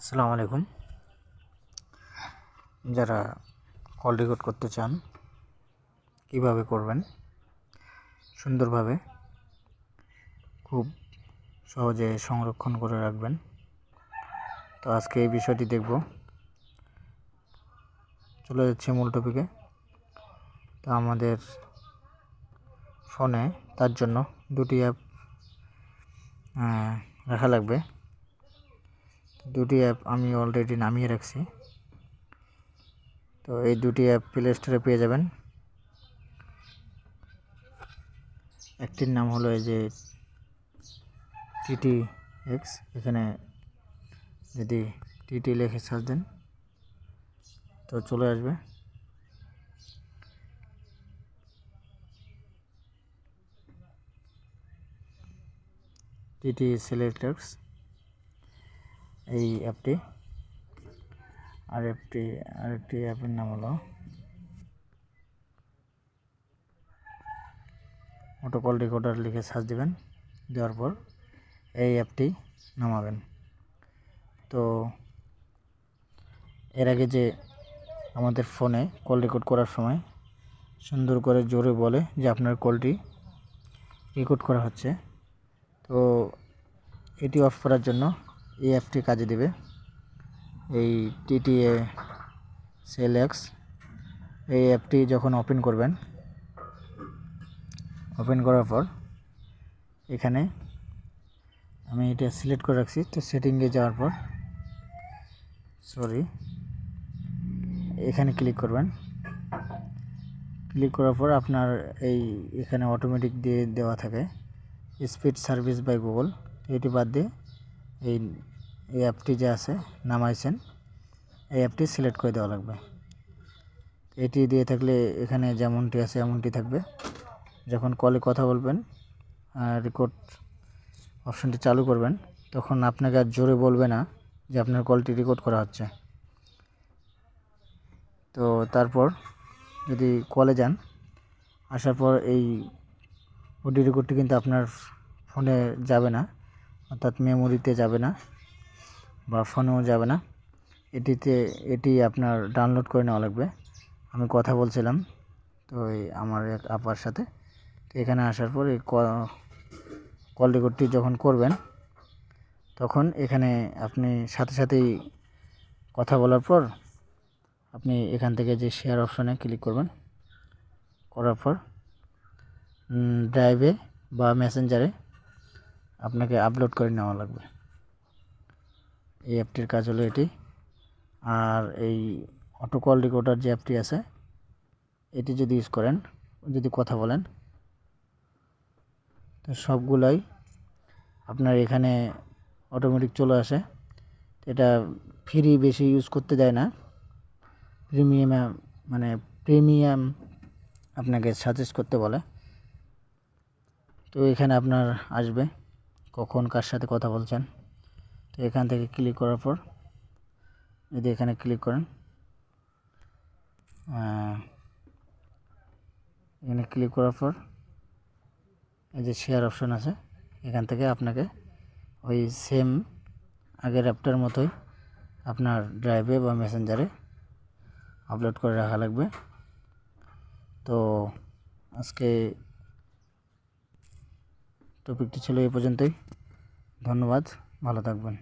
আসসালামু আলাইকুম। যারা কল রেকর্ড করতে চান কিভাবে করবেন সুন্দরভাবে, খুব সহজে সংরক্ষণ করে রাখবেন, তো আজকে এই বিষয়টি দেখব। চলে যাচ্ছে মূল টপিকে। তো আমাদের ফোনে তার জন্য দুটি অ্যাপ রাখা লাগবে। দুটি অ্যাপ আমি অলরেডি নামিয়ে রাখছি। তো এই দুটি অ্যাপ প্লে স্টোরে পেয়ে যাবেন। একটির নাম হলো এই যে TTX। এখানে যদি টিটি লিখে সার্চ দেন তো চলে আসবে। টিটি সিলেক্টরস এই অ্যাপটি। আরেকটি অ্যাপের নাম হলো অটো কল রেকর্ডার লিখে সার্চ দেবেন। দেওয়ার পর এই অ্যাপটি নামাবেন। তো এর আগে যে আমাদের ফোনে কল রেকর্ড করার সময় সুন্দর করে জোরে বলে যে আপনার কলটি রেকর্ড করা হচ্ছে, তো এটি অফ করার জন্য এই অ্যাপটি কাজে দেবে। এই টিটিএ সেলএক্স এই অ্যাপটি যখন ওপেন করবেন, ওপেন করার পর এখানে আমি এটা সিলেক্ট করে রাখছি। তো সেটিংয়ে যাওয়ার পর এখানে ক্লিক করবেন। ক্লিক করার পর আপনার এখানে অটোমেটিক দিয়ে দেওয়া থাকে স্পিড সার্ভিস বাই গুগল। এটি বাদ দিয়ে এই অ্যাপটি যে আছে নামাইছেন এই অ্যাপটি সিলেক্ট করে দেওয়া লাগবে। এটি দিয়ে থাকলে এখানে যেমনটি আছে এমনটি থাকবে। যখন কলে কথা বলবেন, রেকর্ড অপশনটি চালু করবেন, তখন আপনাকে আর জোরে বলবে না যে আপনার কলটি রেকর্ড করা হচ্ছে। তো তারপর যদি কলে যান, আসার পর এই অডিও রেকর্ডটি কিন্তু আপনার ফোনে যাবে না, অর্থাৎ মেমোরিতে যাবে না বা ফোনেও যাবে না। এটি আপনার ডাউনলোড করে নেওয়া লাগবে। আমি কথা বলছিলাম তো আমার এক আপার সাথে। তো এখানে আসার পর এই কল রেকর্ডটি যখন করবেন, তখন এখানে আপনি সাথে সাথেই কথা বলার পর আপনি এখান থেকে যে শেয়ার অপশনে ক্লিক করবেন। করার পর ড্রাইভে বা মেসেঞ্জারে আপনাকে আপলোড করে নেওয়া লাগবে। এই অ্যাপটির কাজ হলো এটি। আর এই অটো কল রেকর্ডার যে অ্যাপটি আছে, এটি যদি ইউজ করেন, যদি কথা বলেন, তো সবগুলাই আপনার এখানে অটোমেটিক চলে আসে। এটা ফ্রি, বেশি ইউজ করতে দেয় না। প্রিমিয়াম আপনাকে সাজেস্ট করতে বলে। তো এখানে আপনার আসবে কখন কার সাথে কথা বলছেন। তো এখান থেকে ক্লিক করার পর যদি এখানে ক্লিক করেন, এখানে ক্লিক করার পর এই যে শেয়ার অপশন আছে, এখান থেকে আপনাকে ওই সেম আগের অ্যাপটার মতোই আপনার ড্রাইভে বা মেসেঞ্জারে আপলোড করে রাখা লাগবে। তো আজকে টপিকটি ছিল এই পর্যন্তই। ধন্যবাদ, ভালো থাকবেন।